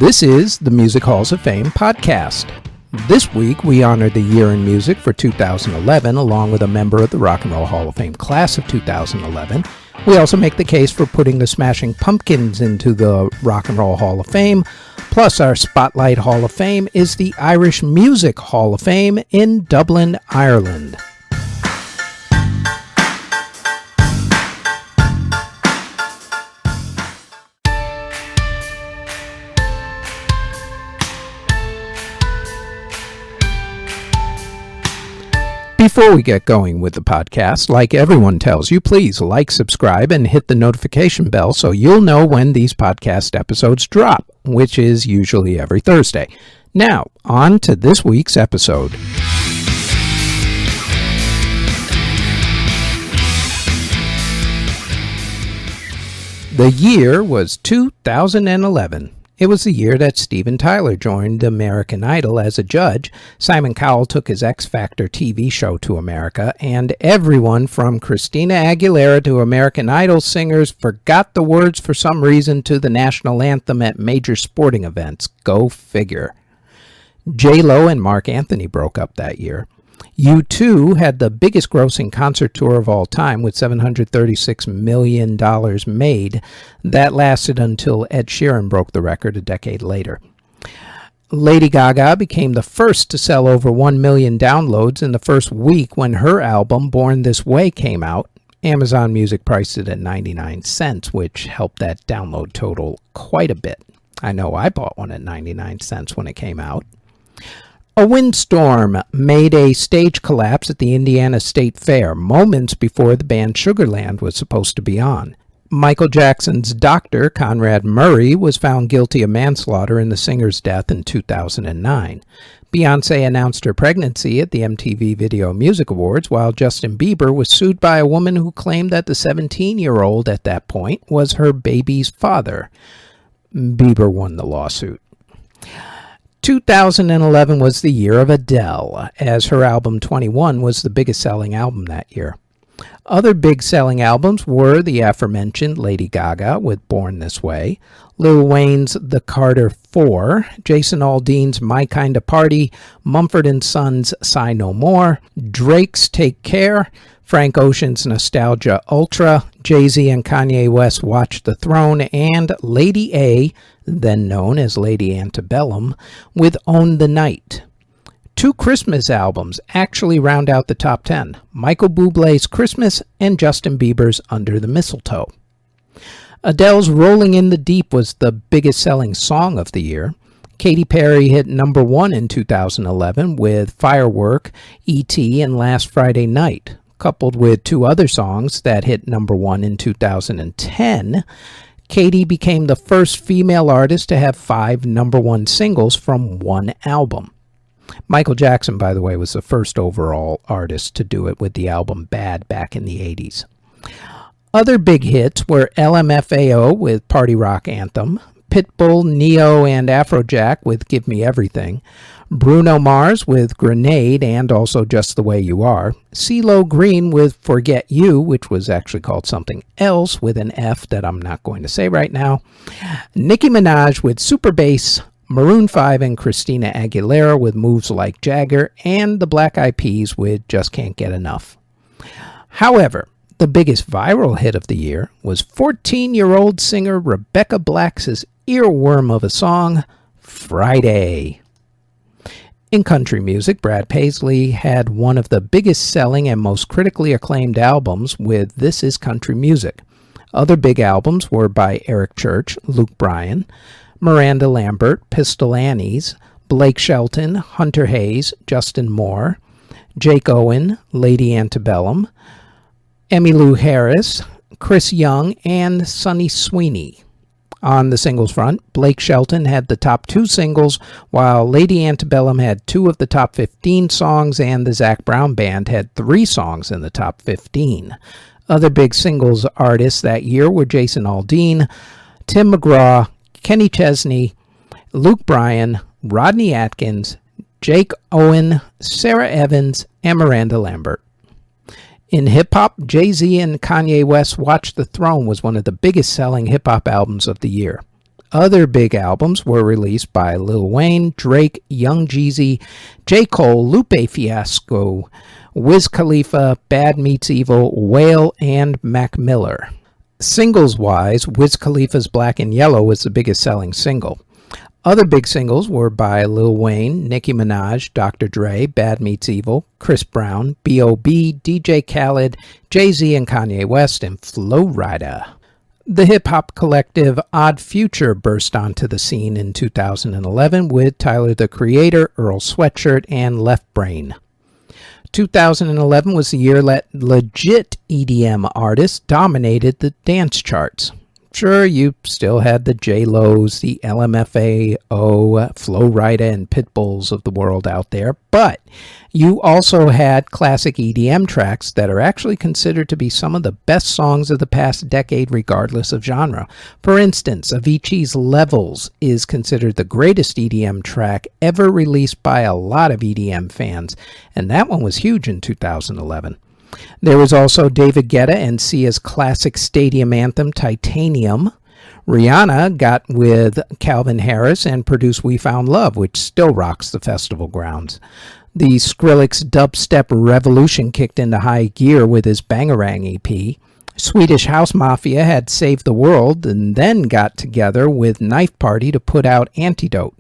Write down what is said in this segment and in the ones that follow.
This is the Music Halls of Fame podcast. This week, we honor the year in music for 2011, along with a member of the Rock and Roll Hall of Fame class of 2011. We also make the case for putting the Smashing Pumpkins into the Rock and Roll Hall of Fame. Plus, our Spotlight Hall of Fame is the Irish Music Hall of Fame in Dublin, Ireland. Before we get going with the podcast, like everyone tells you, please like, subscribe, and hit the notification bell so you'll know when these podcast episodes drop, which is usually every Thursday. Now, on to this week's episode. The year was 2011. It was the year that Steven Tyler joined American Idol as a judge, Simon Cowell took his X Factor TV show to America, and everyone from Christina Aguilera to American Idol singers forgot the words for some reason to the national anthem at major sporting events. Go figure. J-Lo and Mark Anthony broke up that year. U2 had the biggest grossing concert tour of all time with $736 million made. That lasted until Ed Sheeran broke the record a decade later. Lady Gaga became the first to sell over 1 million downloads in the first week when her album Born This Way came out. Amazon Music priced it at 99 cents, which helped that download total quite a bit. I know I bought one at 99 cents when it came out. A windstorm made a stage collapse at the Indiana State Fair moments before the band Sugarland was supposed to be on. Michael Jackson's doctor, Conrad Murray, was found guilty of manslaughter in the singer's death in 2009. Beyoncé announced her pregnancy at the MTV Video Music Awards, while Justin Bieber was sued by a woman who claimed that the 17-year-old at that point was her baby's father. Bieber won the lawsuit. 2011 was the year of Adele, as her album 21 was the biggest selling album that year. Other big selling albums were the aforementioned Lady Gaga with Born This Way, Lil Wayne's The Carter 4, Jason Aldean's My Kinda Party, Mumford & Sons' Sigh No More, Drake's Take Care, Frank Ocean's Nostalgia Ultra, Jay-Z and Kanye West Watch the Throne, and Lady A, then known as Lady Antebellum, with Own the Night. Two Christmas albums actually round out the top 10, Michael Bublé's Christmas and Justin Bieber's Under the Mistletoe. Adele's Rolling in the Deep was the biggest selling song of the year. Katy Perry hit number 1 in 2011 with Firework, E.T., and Last Friday Night. Coupled with two other songs that hit number 1 in 2010, Katy became the first female artist to have 5 number 1 singles from one album. Michael Jackson, by the way, was the first overall artist to do it with the album Bad back in the 80s. Other big hits were LMFAO with Party Rock Anthem, Pitbull, Neo, and Afrojack with Give Me Everything, Bruno Mars with Grenade and also Just the Way You Are, CeeLo Green with Forget You, which was actually called something else with an F that I'm not going to say right now, Nicki Minaj with Super Bass, Maroon 5 and Christina Aguilera with Moves Like Jagger, and the Black Eyed Peas with Just Can't Get Enough. However, the biggest viral hit of the year was 14-year-old singer Rebecca Black's earworm of a song, Friday. In country music, Brad Paisley had one of the biggest selling and most critically acclaimed albums with This Is Country Music. Other big albums were by Eric Church, Luke Bryan, Miranda Lambert, Pistol Annies, Blake Shelton, Hunter Hayes, Justin Moore, Jake Owen, Lady Antebellum, Emmylou Harris, Chris Young, and Sonny Sweeney. On the singles front, Blake Shelton had the top 2 singles, while Lady Antebellum had 2 of the top 15 songs, and the Zac Brown Band had 3 songs in the top 15. Other big singles artists that year were Jason Aldean, Tim McGraw, Kenny Chesney, Luke Bryan, Rodney Atkins, Jake Owen, Sarah Evans, and Miranda Lambert. In hip-hop, Jay-Z and Kanye West Watch the Throne was one of the biggest selling hip-hop albums of the year. Other big albums were released by Lil Wayne, Drake, Young Jeezy, J. Cole, Lupe Fiasco, Wiz Khalifa, Bad Meets Evil, Whale, and Mac Miller. Singles-wise, Wiz Khalifa's Black and Yellow was the biggest selling single. Other big singles were by Lil Wayne, Nicki Minaj, Dr. Dre, Bad Meets Evil, Chris Brown, B.O.B., DJ Khaled, Jay-Z and Kanye West, and Flo Rida. The hip-hop collective Odd Future burst onto the scene in 2011 with Tyler the Creator, Earl Sweatshirt, and Left Brain. 2011 was the year that legit EDM artists dominated the dance charts. Sure, you still had the J-Lo's, the LMFAO, Flo Rida, and Pitbulls of the world out there, but you also had classic EDM tracks that are actually considered to be some of the best songs of the past decade regardless of genre. For instance, Avicii's Levels is considered the greatest EDM track ever released by a lot of EDM fans, and that one was huge in 2011. There was also David Guetta and Sia's classic stadium anthem, Titanium. Rihanna got with Calvin Harris and produced We Found Love, which still rocks the festival grounds. The Skrillex dubstep revolution kicked into high gear with his Bangarang EP. Swedish House Mafia had Saved the World and then got together with Knife Party to put out Antidote.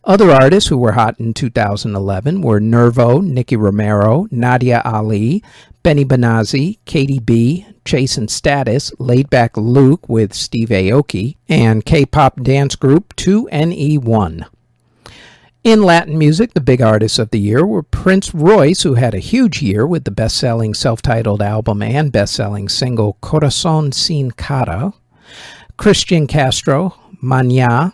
Other artists who were hot in 2011 were Nervo, Nicky Romero, Nadia Ali, Benny Benazzi, Katie B, Chase and Status, Laidback Luke with Steve Aoki, and K-pop dance group 2NE1. In Latin music, the big artists of the year were Prince Royce, who had a huge year with the best-selling self-titled album and best-selling single Corazón Sin Cara, Christian Castro, Mañá,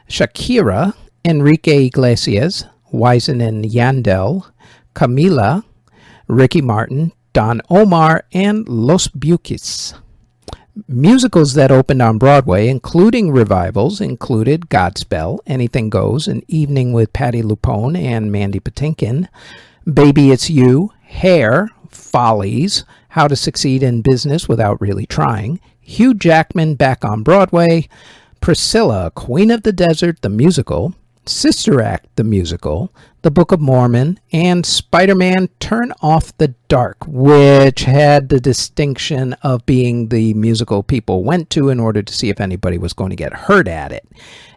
Shakira, Enrique Iglesias, Wisin and Yandel, Camila, Ricky Martin, Don Omar, and Los Bukis. Musicals that opened on Broadway, including revivals, included Godspell, Anything Goes, An Evening with Patti LuPone and Mandy Patinkin, Baby It's You, Hair, Follies, How to Succeed in Business Without Really Trying, Hugh Jackman back on Broadway, Priscilla, Queen of the Desert, the musical, Sister Act, the musical, The Book of Mormon, and Spider-Man Turn Off the Dark, which had the distinction of being the musical people went to in order to see if anybody was going to get hurt at it,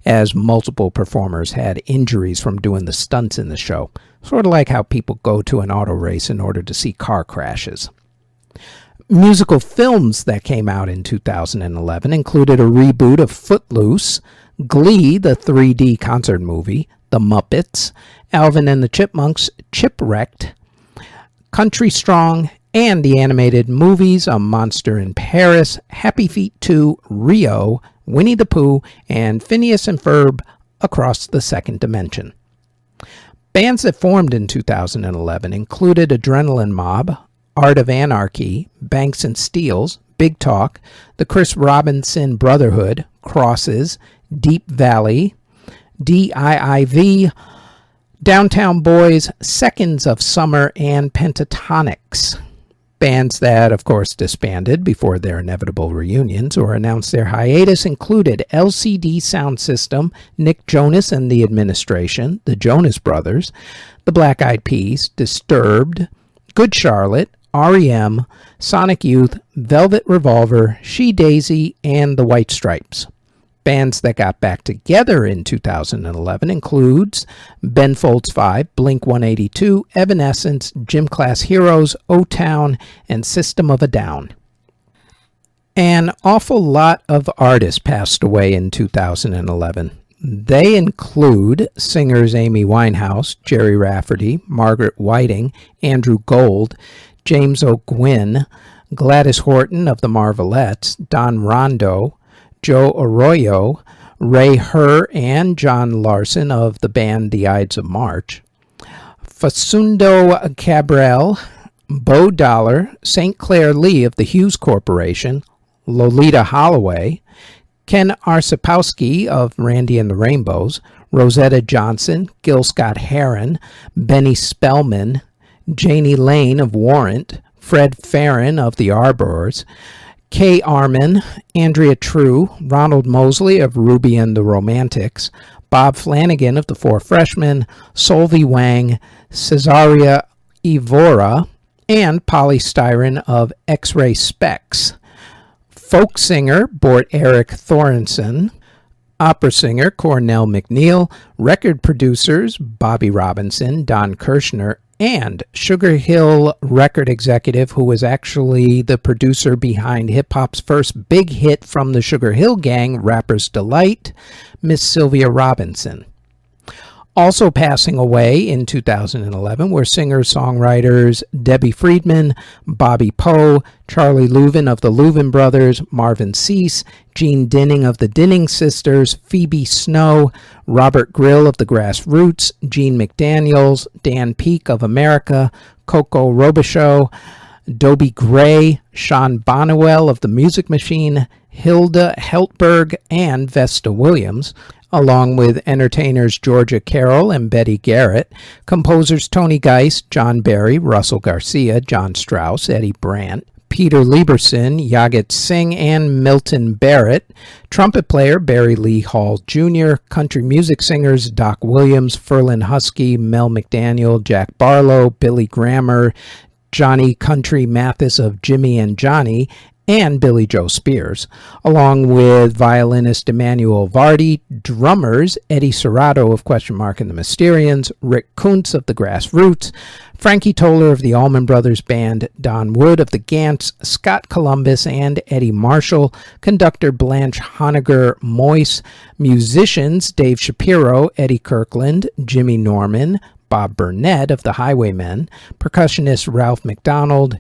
as multiple performers had injuries from doing the stunts in the show, sort of like how people go to an auto race in order to see car crashes. Musical films that came out in 2011 included a reboot of Footloose, Glee, the 3D concert movie, The Muppets, Alvin and the Chipmunks, Chipwrecked, Country Strong, and the animated movies A Monster in Paris, Happy Feet 2, Rio, Winnie the Pooh, and Phineas and Ferb Across the Second Dimension. Bands that formed in 2011 included Adrenaline Mob, Art of Anarchy, Banks and Steels, Big Talk, the Chris Robinson Brotherhood, Crosses, Deep Valley, DIIV, Downtown Boys, Seconds of Summer, and Pentatonics. Bands that, of course, disbanded before their inevitable reunions or announced their hiatus included LCD Sound System, Nick Jonas and the Administration, the Jonas Brothers, the Black Eyed Peas, Disturbed, Good Charlotte, REM, Sonic Youth, Velvet Revolver, She Daisy, and the White Stripes. Bands that got back together in 2011 includes Ben Folds 5, Blink-182, Evanescence, Gym Class Heroes, O-Town, and System of a Down. An awful lot of artists passed away in 2011. They include singers Amy Winehouse, Jerry Rafferty, Margaret Whiting, Andrew Gold, James O'Gwyn, Gladys Horton of the Marvelettes, Don Rondo, Joe Arroyo, Ray Herr, and John Larson of the band The Ides of March, Facundo Cabral, Bo Dollar, St. Clair Lee of the Hughes Corporation, Lolita Holloway, Ken Arsapowski of Randy and the Rainbows, Rosetta Johnson, Gil Scott-Heron, Benny Spellman, Janie Lane of Warrant, Fred Farron of the Arbors, Kay Armin, Andrea True, Ronald Mosley of Ruby and the Romantics, Bob Flanagan of the Four Freshmen, Solvi Wang, Cesaria Evora, and Polly Styron of X-Ray Specs. Folk singer Bort Eric Thorensen, opera singer Cornell McNeil, record producers Bobby Robinson, Don Kirshner, and Sugar Hill record executive who was actually the producer behind hip-hop's first big hit from the Sugar Hill Gang, Rapper's Delight, Miss Sylvia Robinson. Also passing away in 2011 were singer-songwriters Debbie Friedman, Bobby Poe, Charlie Louvin of the Louvin Brothers, Marvin Cease, Jean Dinning of the Dinning Sisters, Phoebe Snow, Robert Grill of the Grassroots, Gene McDaniels, Dan Peake of America, Coco Robichaux, Dobie Gray, Sean Bonnewell of the Music Machine, Hilda Heltberg, and Vesta Williams, along with entertainers Georgia Carroll and Betty Garrett, composers Tony Geist, John Barry, Russell Garcia, John Strauss, Eddie Brandt, Peter Lieberson, Yagat Singh, and Milton Barrett, trumpet player Barry Lee Hall Jr., country music singers Doc Williams, Ferlin Husky, Mel McDaniel, Jack Barlow, Billy Grammer, Johnny Country Mathis of Jimmy and Johnny, and Billy Joe Spears, along with violinist Emmanuel Vardy, drummers Eddie Serrato of Question Mark and the Mysterians, Rick Kuntz of the Grassroots, Frankie Toller of the Allman Brothers Band, Don Wood of the Gants, Scott Columbus and Eddie Marshall, conductor Blanche Honegger Moyse, musicians Dave Shapiro, Eddie Kirkland, Jimmy Norman, Bob Burnett of the Highwaymen, percussionist Ralph McDonald,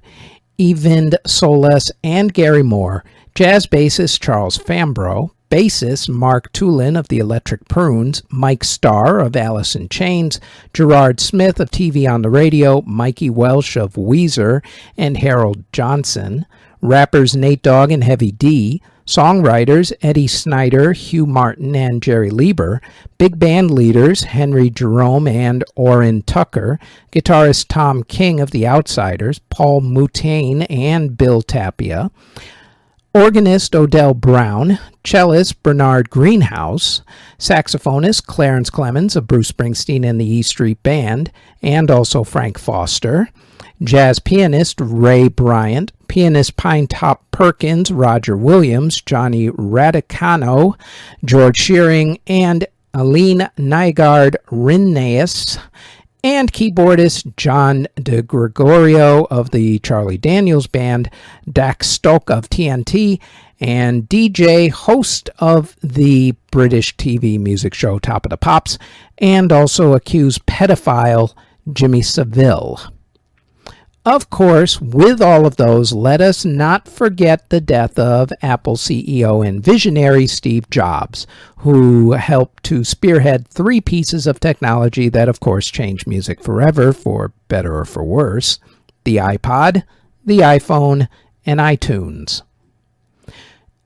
Evind Soles, and Gary Moore, jazz bassist Charles Fambro, bassist Mark Tulin of the Electric Prunes, Mike Starr of Alice in Chains, Gerard Smith of TV on the Radio, Mikey Welsh of Weezer, and Harold Johnson, rappers Nate Dogg and Heavy D, songwriters Eddie Snyder, Hugh Martin, and Jerry Lieber, big band leaders Henry Jerome and Orrin Tucker, guitarist Tom King of The Outsiders, Paul Mutane and Bill Tapia, organist Odell Brown, cellist Bernard Greenhouse, saxophonist Clarence Clemens of Bruce Springsteen and the E Street Band, and also Frank Foster, jazz pianist Ray Bryant, pianist Pinetop Perkins, Roger Williams, Johnny Radicano, George Shearing, and Aline Nygaard Rinnaeus, and keyboardist John DeGregorio of the Charlie Daniels Band, Dax Stoke of TNT, and DJ, host of the British TV music show Top of the Pops, and also accused pedophile Jimmy Savile. Of course, with all of those, let us not forget the death of Apple CEO and visionary Steve Jobs, who helped to spearhead 3 pieces of technology that, of course, changed music forever, for better or for worse: the iPod, the iPhone, and iTunes.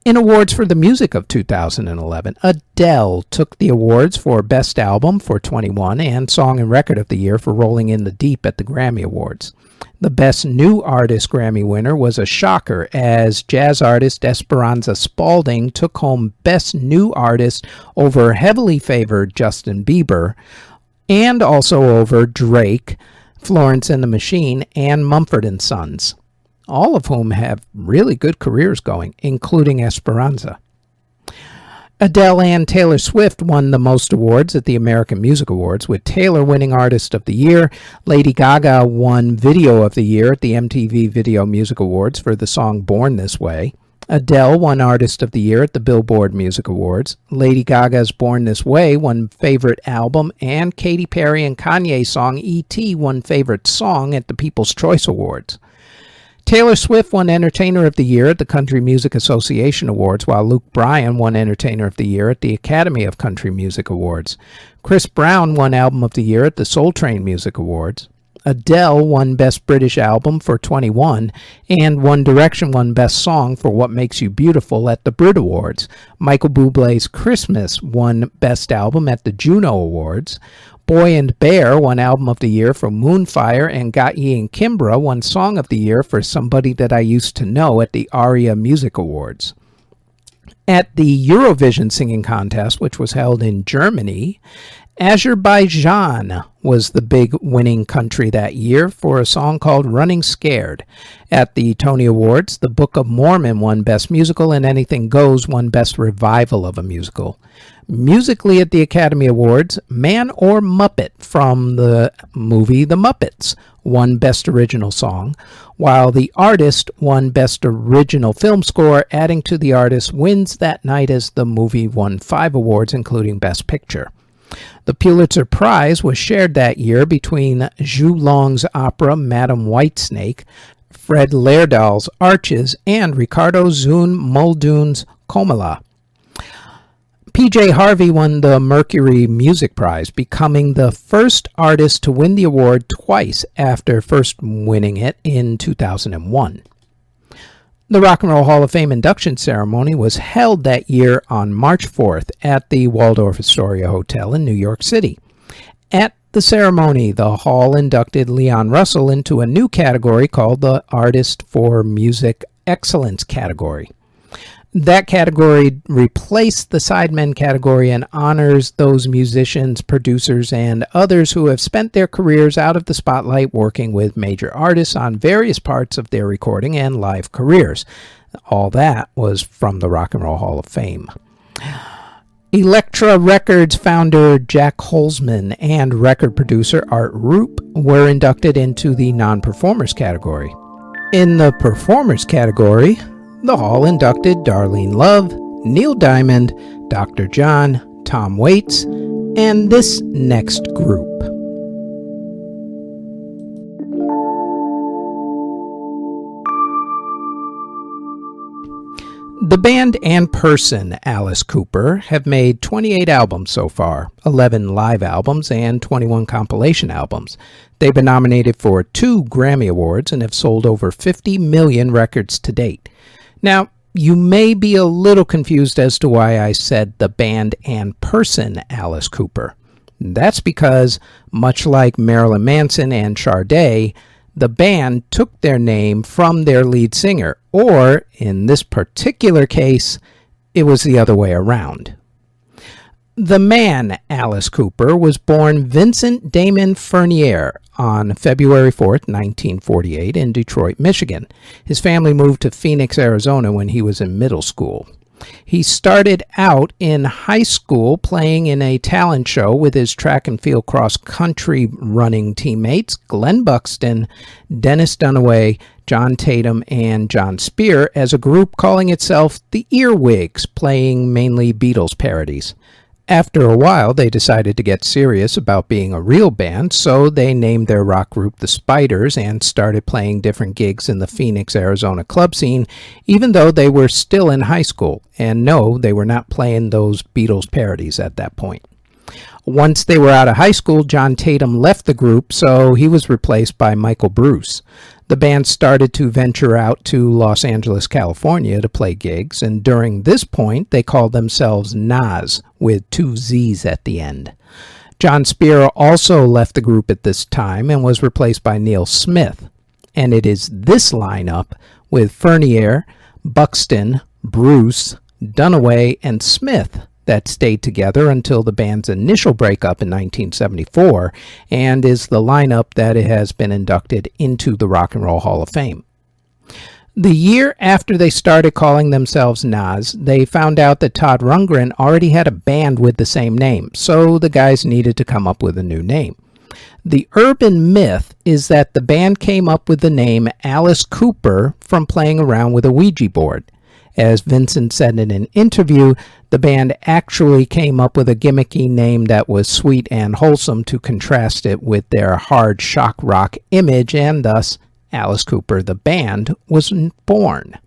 In awards for the music of 2011, Adele took the awards for Best Album for 21 and Song and Record of the Year for Rolling in the Deep at the Grammy Awards. The Best New Artist Grammy winner was a shocker, as jazz artist Esperanza Spalding took home Best New Artist over heavily favored Justin Bieber, and also over Drake, Florence and the Machine, and Mumford & Sons, all of whom have really good careers going, including Esperanza. Adele and Taylor Swift won the most awards at the American Music Awards, with Taylor winning Artist of the Year. Lady Gaga won Video of the Year at the MTV Video Music Awards for the song Born This Way. Adele won Artist of the Year at the Billboard Music Awards. Lady Gaga's Born This Way won Favorite Album, and Katy Perry and Kanye's song E.T. won Favorite Song at the People's Choice Awards. Taylor Swift won Entertainer of the Year at the Country Music Association Awards, while Luke Bryan won Entertainer of the Year at the Academy of Country Music Awards. Chris Brown won Album of the Year at the Soul Train Music Awards. Adele won Best British Album for 21, and One Direction won Best Song for What Makes You Beautiful at the Brit Awards. Michael Bublé's Christmas won Best Album at the Juno Awards. Boy and Bear won Album of the Year for Moonfire, and Got Ye and Kimbra won Song of the Year for Somebody That I Used to Know at the ARIA Music Awards. At the Eurovision Singing Contest, which was held in Germany, Azerbaijan was the big winning country that year for a song called Running Scared. At the Tony Awards, The Book of Mormon won Best Musical, and Anything Goes won Best Revival of a Musical. Musically at the Academy Awards, Man or Muppet from the movie The Muppets won Best Original Song, while The Artist won Best Original Film Score, adding to The Artist wins that night as the movie won 5 awards, including Best Picture. The Pulitzer Prize was shared that year between Zhu Long's opera Madame Whitesnake, Fred Laerdal's Arches, and Ricardo Zune Muldoon's Komala. P.J. Harvey won the Mercury Music Prize, becoming the first artist to win the award twice after first winning it in 2001. The Rock and Roll Hall of Fame induction ceremony was held that year on March 4th at the Waldorf Astoria Hotel in New York City. At the ceremony, the hall inducted Leon Russell into a new category called the Artist for Music Excellence category. That category replaced the Sidemen category and honors those musicians, producers, and others who have spent their careers out of the spotlight working with major artists on various parts of their recording and live careers. All that was from the Rock and Roll Hall of Fame. Elektra Records founder Jack Holzman and record producer Art Rupe were inducted into the non-performers category. In the performers category, the hall inducted Darlene Love, Neil Diamond, Dr. John, Tom Waits, and this next group. The band and person, Alice Cooper, have made 28 albums so far, 11 live albums and 21 compilation albums. They've been nominated for 2 Grammy Awards and have sold over 50 million records to date. Now, you may be a little confused as to why I said the band and person Alice Cooper. That's because, much like Marilyn Manson and Sade, the band took their name from their lead singer, or, in this particular case, it was the other way around. The man, Alice Cooper, was born Vincent Damon Fernier on February 4th, 1948, in Detroit, Michigan. His family moved to Phoenix, Arizona when he was in middle school. He started out in high school playing in a talent show with his track and field cross-country running teammates, Glenn Buxton, Dennis Dunaway, John Tatum, and John Spear, as a group calling itself the Earwigs, playing mainly Beatles parodies. After a while, they decided to get serious about being a real band, so they named their rock group the Spiders and started playing different gigs in the Phoenix, Arizona club scene, even though they were still in high school. And no, they were not playing those Beatles parodies at that point. Once they were out of high school, John Tatum left the group, so he was replaced by Michael Bruce. The band started to venture out to Los Angeles, California to play gigs, and during this point, they called themselves Nas, with 2 Z's at the end. John Spear also left the group at this time and was replaced by Neil Smith. And it is this lineup, with Fernier, Buxton, Bruce, Dunaway, and Smith, that stayed together until the band's initial breakup in 1974, and is the lineup that has been inducted into the Rock and Roll Hall of Fame. The year after they started calling themselves Nas, they found out that Todd Rundgren already had a band with the same name, so the guys needed to come up with a new name. The urban myth is that the band came up with the name Alice Cooper from playing around with a Ouija board. As Vincent said in an interview, the band actually came up with a gimmicky name that was sweet and wholesome to contrast it with their hard shock rock image, and thus Alice Cooper, the band, was born.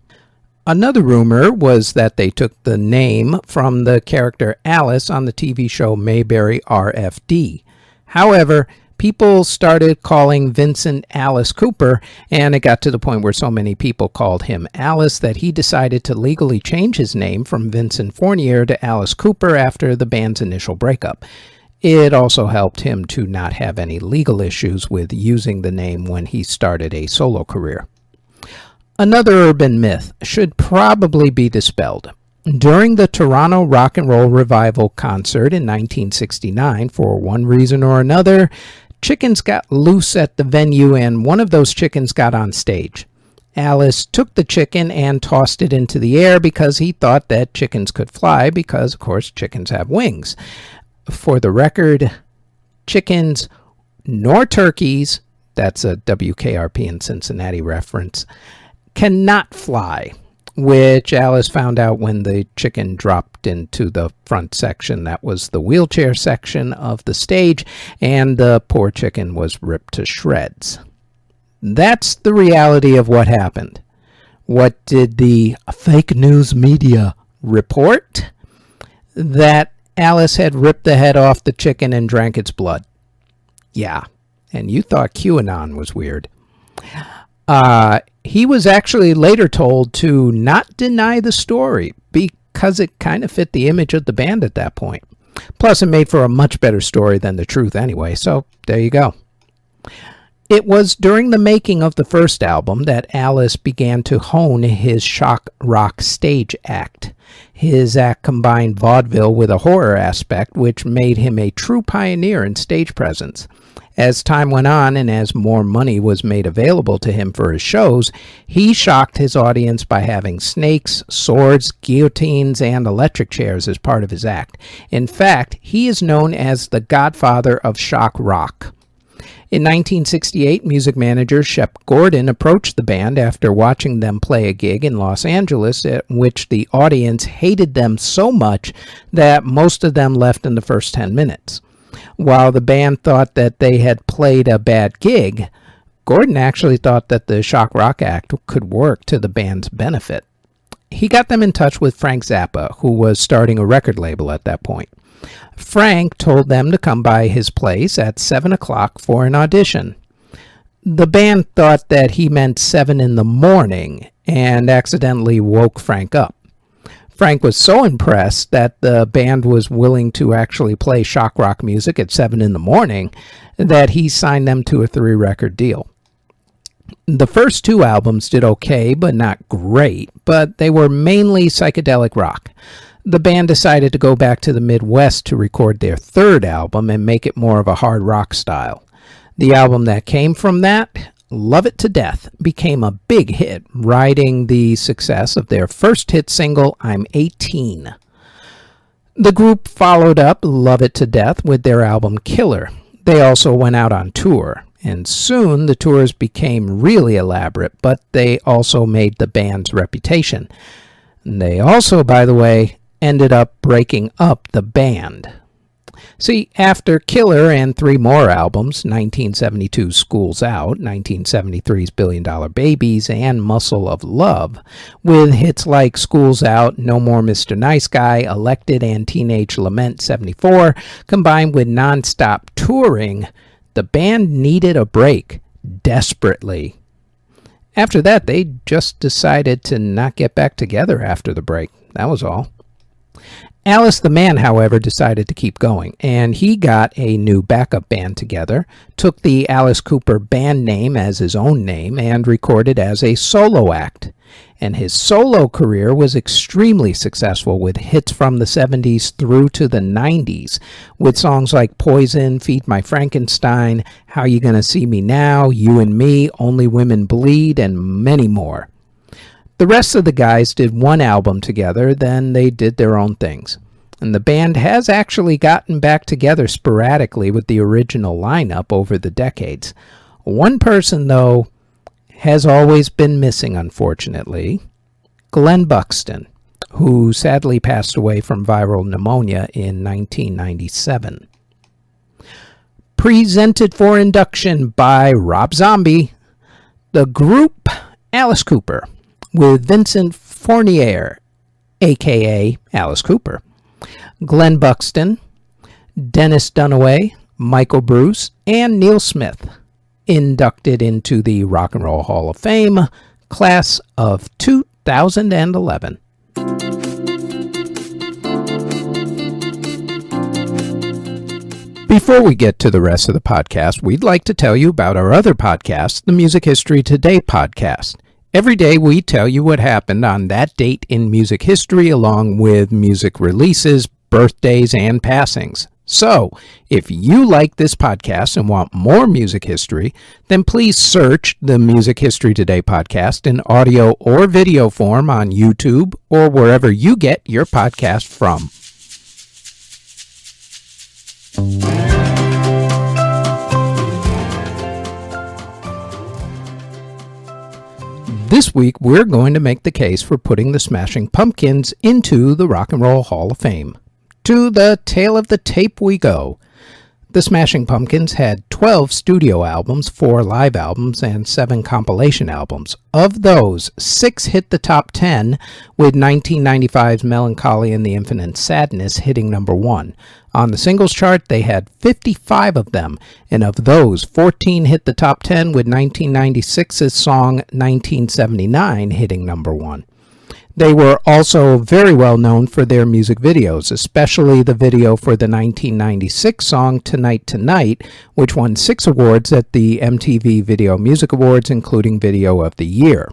Another rumor was that they took the name from the character Alice on the TV show Mayberry RFD. However, people started calling Vincent Alice Cooper, and it got to the point where so many people called him Alice that he decided to legally change his name from Vincent Fournier to Alice Cooper after the band's initial breakup. It also helped him to not have any legal issues with using the name when he started a solo career. Another urban myth should probably be dispelled. During the Toronto Rock and Roll Revival concert in 1969, for one reason or another, chickens got loose at the venue and one of those chickens got on stage. Alice took the chicken and tossed it into the air because he thought that chickens could fly because, of course, chickens have wings. For the record, chickens nor turkeys, that's a WKRP in Cincinnati reference, cannot fly, which Alice found out when the chicken dropped into the front section. That was the wheelchair section of the stage, and the poor chicken was ripped to shreds. That's the reality of what happened. What did the fake news media report? That Alice had ripped the head off the chicken and drank its blood. Yeah, and you thought QAnon was weird. He was actually later told to not deny the story because it kind of fit the image of the band at that point. Plus, it made for a much better story than the truth anyway, so there you go. It was during the making of the first album that Alice began to hone his shock rock stage act. His act combined vaudeville with a horror aspect, which made him a true pioneer in stage presence. As time went on and as more money was made available to him for his shows, he shocked his audience by having snakes, swords, guillotines, and electric chairs as part of his act. In fact, he is known as the godfather of shock rock. In 1968, music manager Shep Gordon approached the band after watching them play a gig in Los Angeles at which the audience hated them so much that most of them left in the first 10 minutes. While the band thought that they had played a bad gig, Gordon actually thought that the shock rock act could work to the band's benefit. He got them in touch with Frank Zappa, who was starting a record label at that point. Frank told them to come by his place at 7 o'clock for an audition. The band thought that he meant 7 in the morning and accidentally woke Frank up. Frank was so impressed that the band was willing to actually play shock rock music at 7 in the morning that he signed them to a 3-record deal. The first 2 albums did okay, but not great, but they were mainly psychedelic rock. The band decided to go back to the Midwest to record their 3rd album and make it more of a hard rock style. The album that came from that, Love It to Death, became a big hit, riding the success of their first hit single, I'm 18. The group followed up Love It to Death with their album Killer. They also went out on tour, and soon the tours became really elaborate, but they also made the band's reputation. They also, by the way, ended up breaking up the band. See, after Killer and 3 more albums, 1972's School's Out, 1973's $1 Billion Babies, and Muscle of Love, with hits like School's Out, No More Mr. Nice Guy, Elected, and Teenage Lament 74, combined with non-stop touring, the band needed a break, desperately. After that, they just decided to not get back together after the break. That was all. Alice the Man, however, decided to keep going, and he got a new backup band together, took the Alice Cooper band name as his own name, and recorded as a solo act. And his solo career was extremely successful, with hits from the 70s through to the 90s, with songs like Poison, Feed My Frankenstein, How You Gonna See Me Now, You and Me, Only Women Bleed, and many more. The rest of the guys did one album together, then they did their own things. And the band has actually gotten back together sporadically with the original lineup over the decades. One person, though, has always been missing, unfortunately. Glenn Buxton, who sadly passed away from viral pneumonia in 1997. Presented for induction by Rob Zombie, the group Alice Cooper, with Vincent Fournier, a.k.a. Alice Cooper, Glenn Buxton, Dennis Dunaway, Michael Bruce, and Neil Smith, inducted into the Rock and Roll Hall of Fame, class of 2011. Before we get to the rest of the podcast, we'd like to tell you about our other podcast, the Music History Today podcast. Every day we tell you what happened on that date in music history, along with music releases, birthdays, and passings. So, if you like this podcast and want more music history, then please search the Music History Today podcast in audio or video form on YouTube or wherever you get your podcast from. This week, we're going to make the case for putting the Smashing Pumpkins into the Rock and Roll Hall of Fame. To the tail of the tape we go. The Smashing Pumpkins had 12 studio albums, 4 live albums, and 7 compilation albums. Of those, 6 hit the top 10, with 1995's Melancholy and the Infinite Sadness hitting number 1. On the singles chart, they had 55 of them, and of those, 14 hit the top 10, with 1996's song 1979 hitting number 1. They were also very well known for their music videos, especially the video for the 1996 song Tonight Tonight, which won 6 awards at the MTV Video Music Awards, including Video of the Year.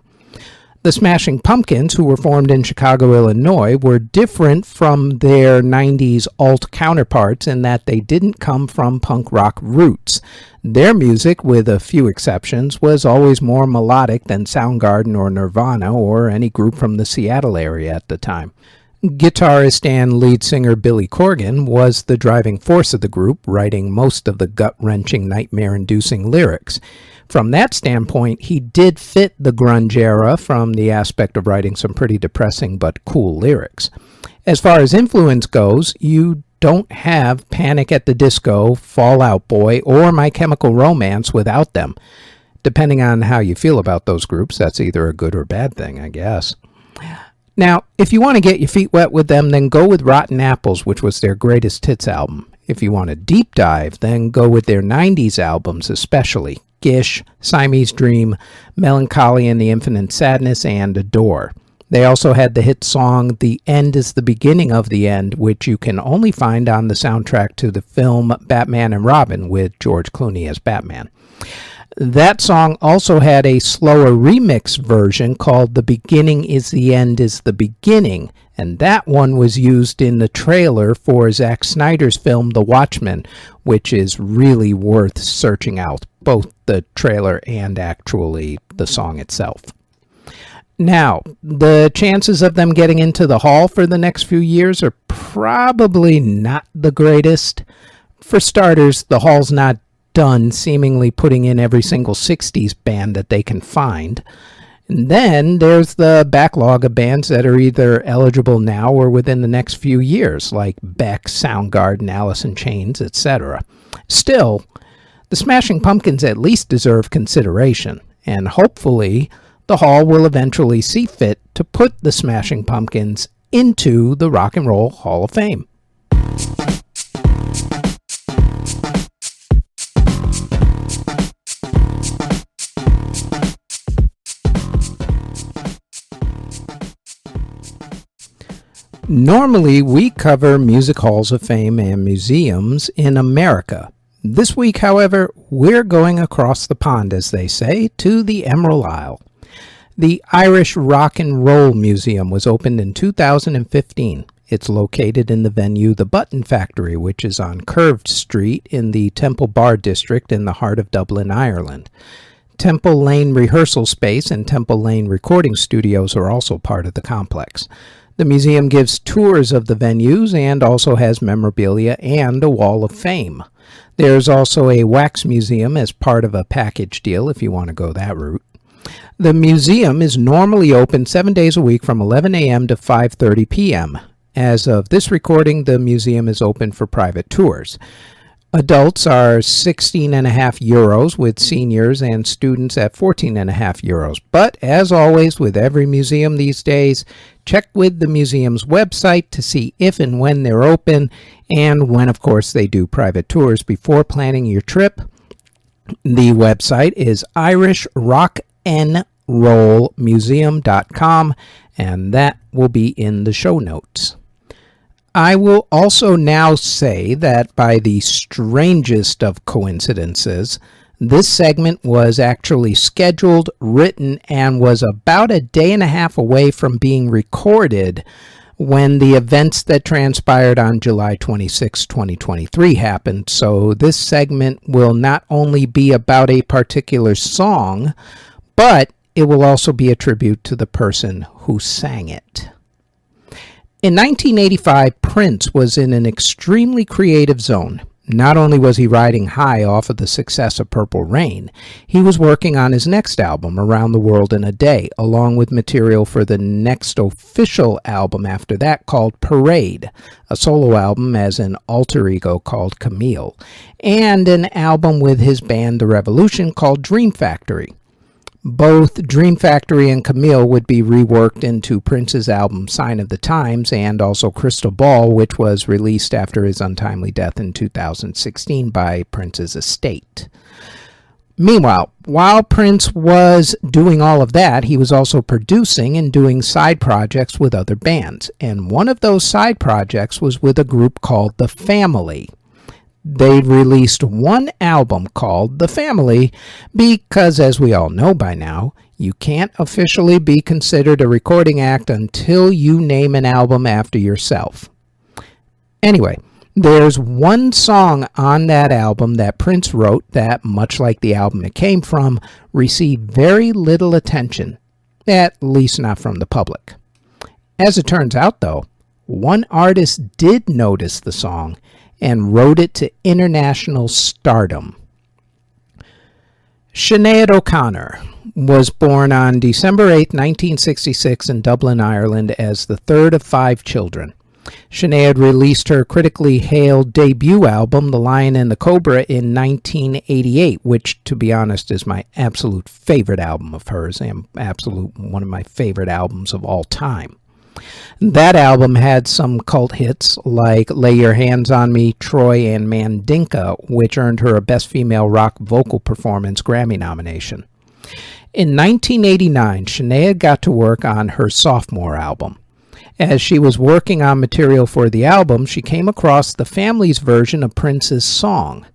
The Smashing Pumpkins, who were formed in Chicago, Illinois, were different from their 90s alt counterparts in that they didn't come from punk rock roots. Their music, with a few exceptions, was always more melodic than Soundgarden or Nirvana or any group from the Seattle area at the time. Guitarist and lead singer Billy Corgan was the driving force of the group, writing most of the gut-wrenching, nightmare-inducing lyrics. From that standpoint, he did fit the grunge era from the aspect of writing some pretty depressing but cool lyrics. As far as influence goes, you don't have Panic at the Disco, Fall Out Boy, or My Chemical Romance without them. Depending on how you feel about those groups, that's either a good or bad thing, I guess. Now, if you want to get your feet wet with them, then go with Rotten Apples, which was their greatest hits album. If you want a deep dive, then go with their 90s albums especially. Gish, Siamese Dream, Melancholy and the Infinite Sadness, and Adore. They also had the hit song The End is the Beginning of the End, which you can only find on the soundtrack to the film Batman and Robin with George Clooney as Batman. That song also had a slower remix version called The Beginning is the End is the Beginning, and that one was used in the trailer for Zack Snyder's film The Watchmen, which is really worth searching out, both the trailer and actually the song itself. Now, the chances of them getting into the hall for the next few years are probably not the greatest. For starters, the hall's not done seemingly putting in every single 60s band that they can find. And then there's the backlog of bands that are either eligible now or within the next few years, like Beck, Soundgarden, Alice in Chains, etc. Still, the Smashing Pumpkins at least deserve consideration, and hopefully the hall will eventually see fit to put the Smashing Pumpkins into the Rock and Roll Hall of Fame. Normally, we cover music halls of fame and museums in America. This week, however, we're going across the pond, as they say, to the Emerald Isle. The Irish Rock and Roll Museum was opened in 2015. It's located in the venue The Button Factory, which is on Curved Street in the Temple Bar District in the heart of Dublin, Ireland. Temple Lane Rehearsal Space and Temple Lane Recording Studios are also part of the complex. The museum gives tours of the venues and also has memorabilia and a wall of fame. There's also a wax museum as part of a package deal if you want to go that route. The museum is normally open 7 days a week from 11 a.m. to 5:30 p.m. As of this recording, the museum is open for private tours. Adults are €16.50 with seniors and students at €14.50. But as always with every museum these days, check with the museum's website to see if and when they're open and when, of course, they do private tours before planning your trip. The website is irishrocknrollmuseum.com, and that will be in the show notes. I will also now say that by the strangest of coincidences, this segment was actually scheduled, written, and was about a day and a half away from being recorded when the events that transpired on July 26, 2023 happened. So this segment will not only be about a particular song, but it will also be a tribute to the person who sang it. In 1985, Prince was in an extremely creative zone. Not only was he riding high off of the success of Purple Rain, he was working on his next album, Around the World in a Day, along with material for the next official album after that called Parade, a solo album as an alter ego called Camille, and an album with his band The Revolution called Dream Factory. Both Dream Factory and Camille would be reworked into Prince's album Sign of the Times and also Crystal Ball, which was released after his untimely death in 2016 by Prince's estate. Meanwhile, while Prince was doing all of that, he was also producing and doing side projects with other bands, and one of those side projects was with a group called The Family. They released one album called The Family because, as we all know by now, you can't officially be considered a recording act until you name an album after yourself. Anyway, there's one song on that album that Prince wrote that, much like the album it came from, received very little attention, at least not from the public. As it turns out, though, one artist did notice the song and wrote it to international stardom. Sinead O'Connor was born on December 8, 1966 in Dublin, Ireland as the third of 5 children. Sinead released her critically hailed debut album, The Lion and the Cobra, in 1988, which, to be honest, is my absolute favorite album of hers and one of my favorite albums of all time. That album had some cult hits like Lay Your Hands on Me, Troy, and Mandinka, which earned her a Best Female Rock Vocal Performance Grammy nomination. In 1989, Sinead got to work on her sophomore album. As she was working on material for the album, she came across the Family's version of Prince's song.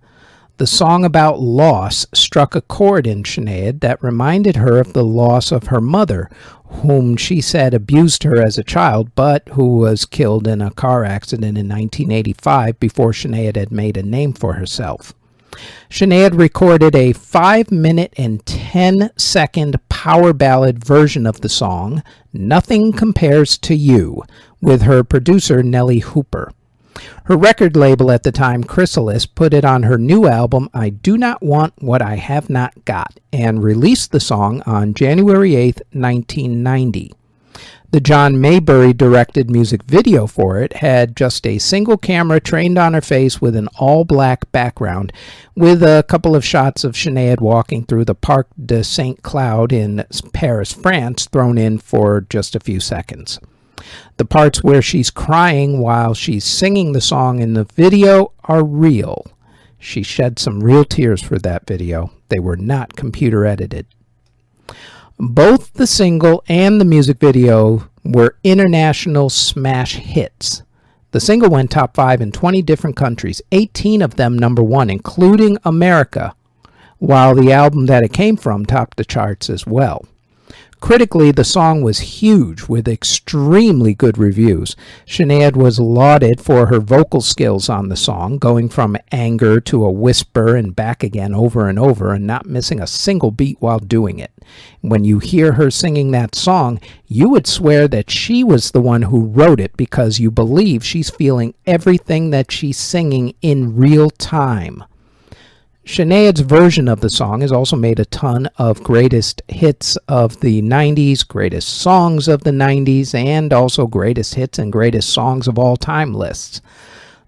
The song about loss struck a chord in Sinead that reminded her of the loss of her mother, whom she said abused her as a child, but who was killed in a car accident in 1985 before Sinead had made a name for herself. Sinead recorded a 5-minute and 10-second power ballad version of the song, Nothing Compares to You, with her producer Nellie Hooper. Her record label at the time, Chrysalis, put it on her new album, I Do Not Want What I Have Not Got, and released the song on January 8, 1990. The John Maybury-directed music video for it had just a single camera trained on her face with an all-black background, with a couple of shots of Sinead walking through the Parc de Saint-Cloud in Paris, France, thrown in for just a few seconds. The parts where she's crying while she's singing the song in the video are real. She shed some real tears for that video. They were not computer edited. Both the single and the music video were international smash hits. The single went top 5 in 20 different countries, 18 of them number 1, including America, while the album that it came from topped the charts as well. Critically, the song was huge with extremely good reviews. Sinead was lauded for her vocal skills on the song, going from anger to a whisper and back again over and over and not missing a single beat while doing it. When you hear her singing that song, you would swear that she was the one who wrote it because you believe she's feeling everything that she's singing in real time. Sinead's version of the song has also made a ton of greatest hits of the 90s, greatest songs of the 90s, and also greatest hits and greatest songs of all time lists.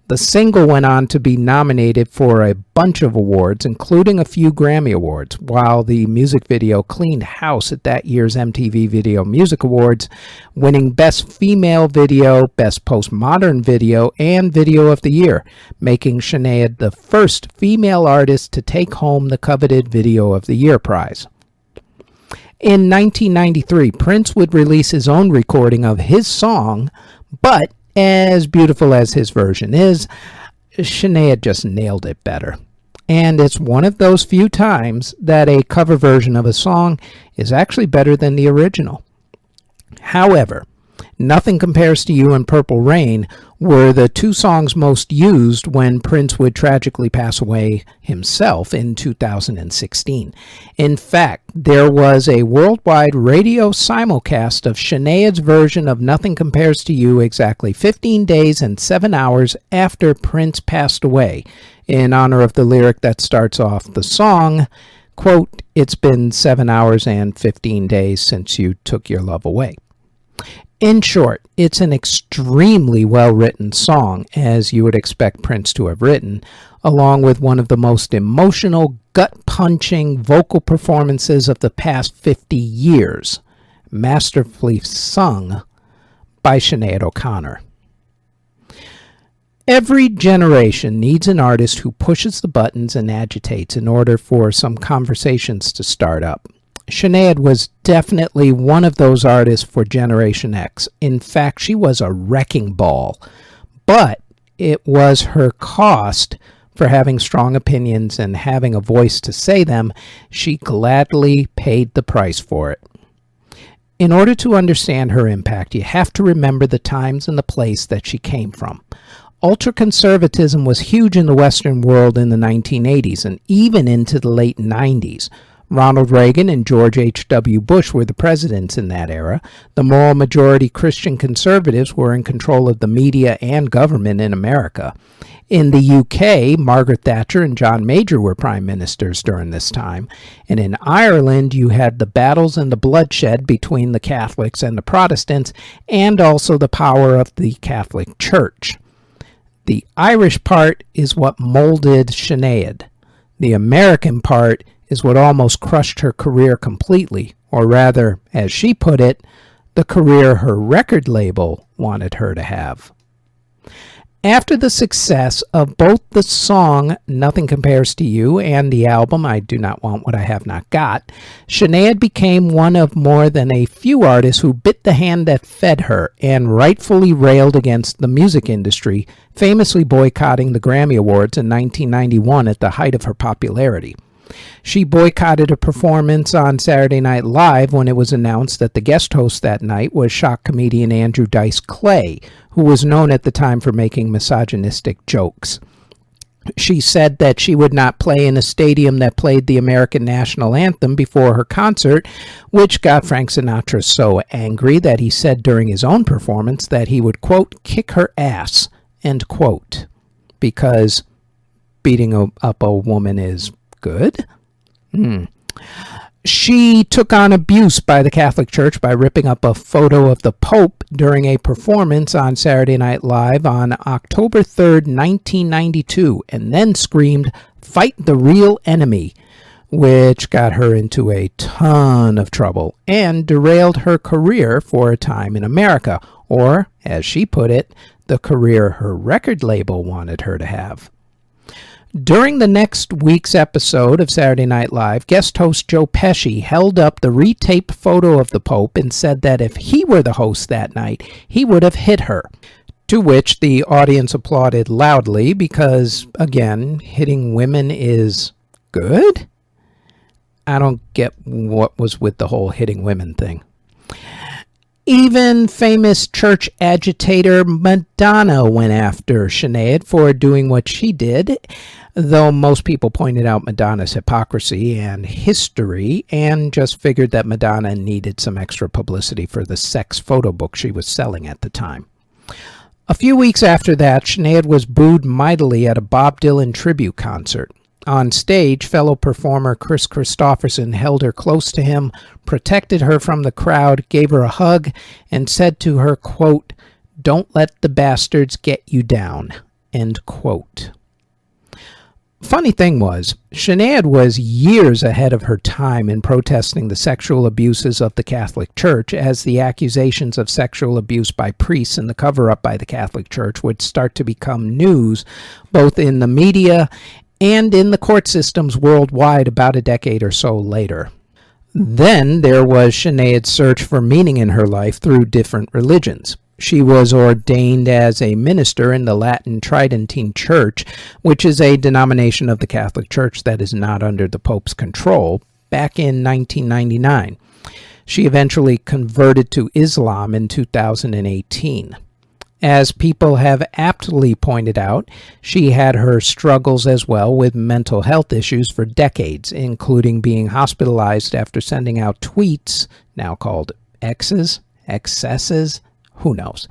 The single went on to be nominated for a bunch of awards, including a few Grammy Awards, while the music video cleaned house at that year's MTV Video Music Awards, winning Best Female Video, Best Postmodern Video, and Video of the Year, making Sinead the first female artist to take home the coveted Video of the Year prize. In 1993, Prince would release his own recording of his song, but As beautiful as his version is, Sinead just nailed it better. And it's one of those few times that a cover version of a song is actually better than the original. However, Nothing Compares to You and Purple Rain were the two songs most used when Prince would tragically pass away himself in 2016. In fact, there was a worldwide radio simulcast of Sinead's version of Nothing Compares to You exactly 15 days and 7 hours after Prince passed away, in honor of the lyric that starts off the song, quote, "It's been 7 hours and 15 days since you took your love away." In short, it's an extremely well-written song, as you would expect Prince to have written, along with one of the most emotional, gut-punching vocal performances of the past 50 years, masterfully sung by Sinead O'Connor. Every generation needs an artist who pushes the buttons and agitates in order for some conversations to start up. Sinead was definitely one of those artists for Generation X. In fact, she was a wrecking ball. But it was her cost for having strong opinions and having a voice to say them. She gladly paid the price for it. In order to understand her impact, you have to remember the times and the place that she came from. Ultra-conservatism was huge in the Western world in the 1980s and even into the late 90s. Ronald Reagan and George H.W. Bush were the presidents in that era. The moral majority Christian conservatives were in control of the media and government in America. In the UK, Margaret Thatcher and John Major were prime ministers during this time. And in Ireland, you had the battles and the bloodshed between the Catholics and the Protestants, and also the power of the Catholic Church. The Irish part is what molded Sinead. The American part is what almost crushed her career completely, or rather, as she put it, the career her record label wanted her to have. After the success of both the song Nothing Compares to You and the album I Do Not Want What I Have Not Got, Sinead became one of more than a few artists who bit the hand that fed her and rightfully railed against the music industry, famously boycotting the Grammy Awards in 1991 at the height of her popularity. She boycotted a performance on Saturday Night Live when it was announced that the guest host that night was shock comedian Andrew Dice Clay, who was known at the time for making misogynistic jokes. She said that she would not play in a stadium that played the American national anthem before her concert, which got Frank Sinatra so angry that he said during his own performance that he would, quote, "kick her ass," end quote, because beating up a woman is good. She took on abuse by the Catholic Church by ripping up a photo of the Pope during a performance on Saturday Night Live on October 3rd, 1992, and then screamed, "Fight the real enemy," which got her into a ton of trouble and derailed her career for a time in America, or, as she put it, the career her record label wanted her to have. During the next week's episode of Saturday Night Live, guest host Joe Pesci held up the retaped photo of the Pope and said that if he were the host that night, he would have hit her. To which the audience applauded loudly because, again, hitting women is good? I don't get what was with the whole hitting women thing. Even famous church agitator Madonna went after Sinead for doing what she did, though most people pointed out Madonna's hypocrisy and history and just figured that Madonna needed some extra publicity for the sex photo book she was selling at the time. A few weeks after that, Sinead was booed mightily at a Bob Dylan tribute concert. On stage, fellow performer Chris Christopherson held her close to him, protected her from the crowd, gave her a hug, and said to her, quote, "Don't let the bastards get you down," end quote. Funny thing was, Sinead was years ahead of her time in protesting the sexual abuses of the Catholic Church, as the accusations of sexual abuse by priests and the cover-up by the Catholic Church would start to become news, both in the media and in the court systems worldwide about a decade or so later. Then there was Sinead's search for meaning in her life through different religions. She was ordained as a minister in the Latin Tridentine Church, which is a denomination of the Catholic Church that is not under the Pope's control, back in 1999. She eventually converted to Islam in 2018. As people have aptly pointed out, she had her struggles as well with mental health issues for decades, including being hospitalized after sending out tweets, now called excesses, who knows,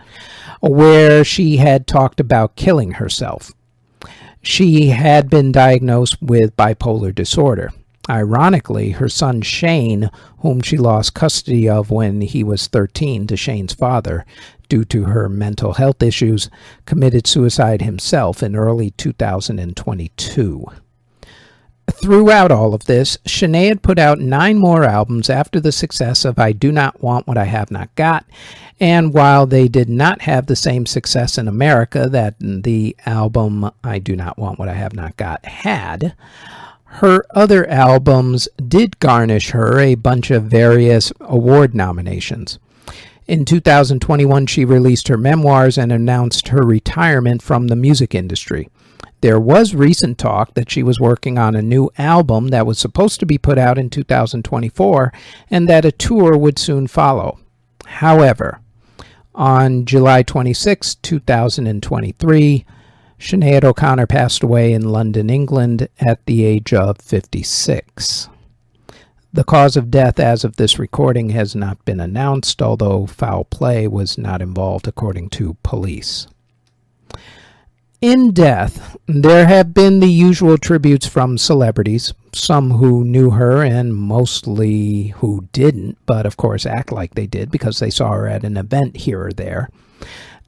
where she had talked about killing herself. She had been diagnosed with bipolar disorder. Ironically, her son Shane, whom she lost custody of when he was 13 to Shane's father, due to her mental health issues, committed suicide himself in early 2022. Throughout all of this, Sinead put out 9 more albums after the success of I Do Not Want What I Have Not Got, and while they did not have the same success in America that the album I Do Not Want What I Have Not Got had, her other albums did garnish her a bunch of various award nominations. In 2021, she released her memoirs and announced her retirement from the music industry. There was recent talk that she was working on a new album that was supposed to be put out in 2024 and that a tour would soon follow. However, on July 26, 2023, Sinead O'Connor passed away in London, England at the age of 56. The cause of death as of this recording has not been announced, although foul play was not involved according to police. In death, there have been the usual tributes from celebrities, some who knew her and mostly who didn't, but of course act like they did because they saw her at an event here or there.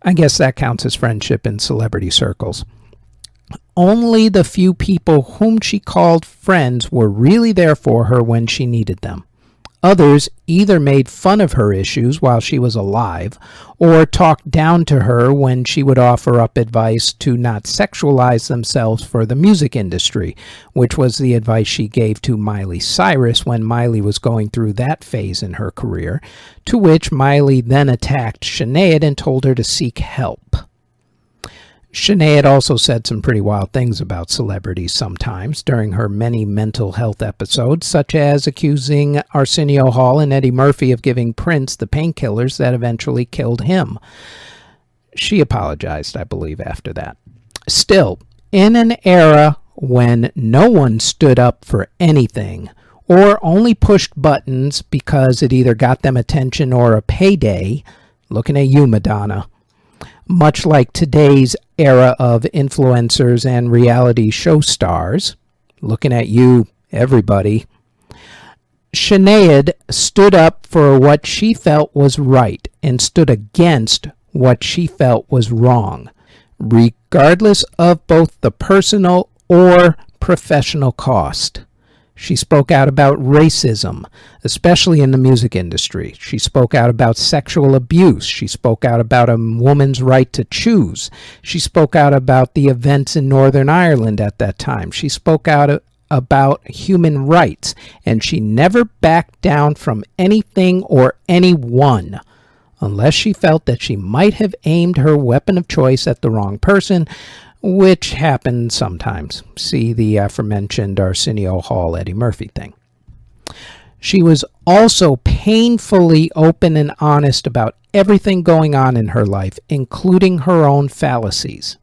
I guess that counts as friendship in celebrity circles. Only the few people whom she called friends were really there for her when she needed them. Others either made fun of her issues while she was alive or talked down to her when she would offer up advice to not sexualize themselves for the music industry, which was the advice she gave to Miley Cyrus when Miley was going through that phase in her career, to which Miley then attacked Sinead and told her to seek help. Sinead also said some pretty wild things about celebrities sometimes during her many mental health episodes, such as accusing Arsenio Hall and Eddie Murphy of giving Prince the painkillers that eventually killed him. She apologized, I believe, after that. Still, in an era when no one stood up for anything or only pushed buttons because it either got them attention or a payday, looking at you, Madonna, much like today's era of influencers and reality show stars, looking at you, everybody, Sinead stood up for what she felt was right and stood against what she felt was wrong, regardless of both the personal or professional cost. She spoke out about racism, especially in the music industry. She spoke out about sexual abuse. She spoke out about a woman's right to choose. She spoke out about the events in Northern Ireland at that time. She spoke out about human rights, and she never backed down from anything or anyone, unless she felt that she might have aimed her weapon of choice at the wrong person, which happens sometimes. See the aforementioned Arsenio Hall, Eddie Murphy thing. She was also painfully open and honest about everything going on in her life, including her own fallacies.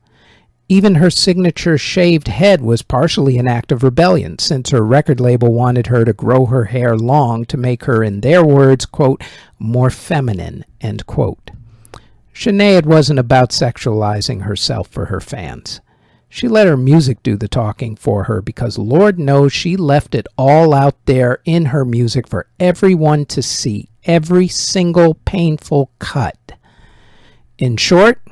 Even her signature shaved head was partially an act of rebellion, since her record label wanted her to grow her hair long to make her, in their words, quote, more feminine, end quote. Sinead wasn't about sexualizing herself for her fans. She let her music do the talking for her because Lord knows she left it all out there in her music for everyone to see, every single painful cut. In short,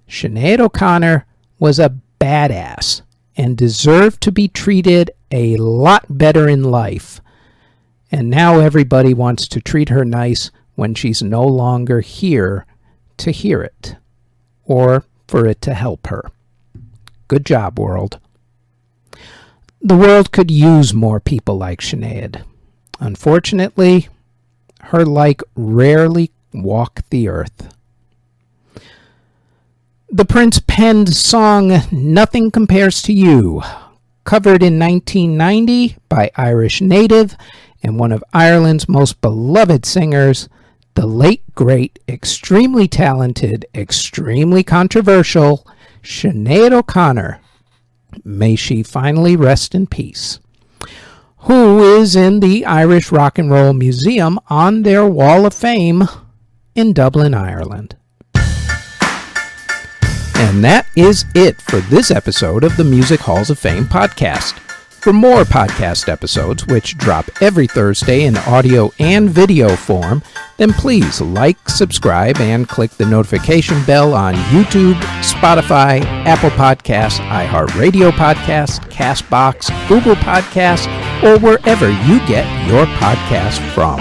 Sinead O'Connor was a badass and deserved to be treated a lot better in life. And now everybody wants to treat her nice when she's no longer here to hear it, or for it to help her. Good job, world. The world could use more people like Sinead. Unfortunately, her like rarely walk the earth. The Prince penned song Nothing Compares to You, covered in 1990 by Irish native and one of Ireland's most beloved singers, the late, great, extremely talented, extremely controversial Sinead O'Connor. May she finally rest in peace. Who is in the Irish Rock and Roll Museum on their Wall of Fame in Dublin, Ireland. And that is it for this episode of the Music Halls of Fame podcast. For more podcast episodes, which drop every Thursday in audio and video form, then please like, subscribe, and click the notification bell on YouTube, Spotify, Apple Podcasts, iHeartRadio Podcasts, CastBox, Google Podcasts, or wherever you get your podcast from.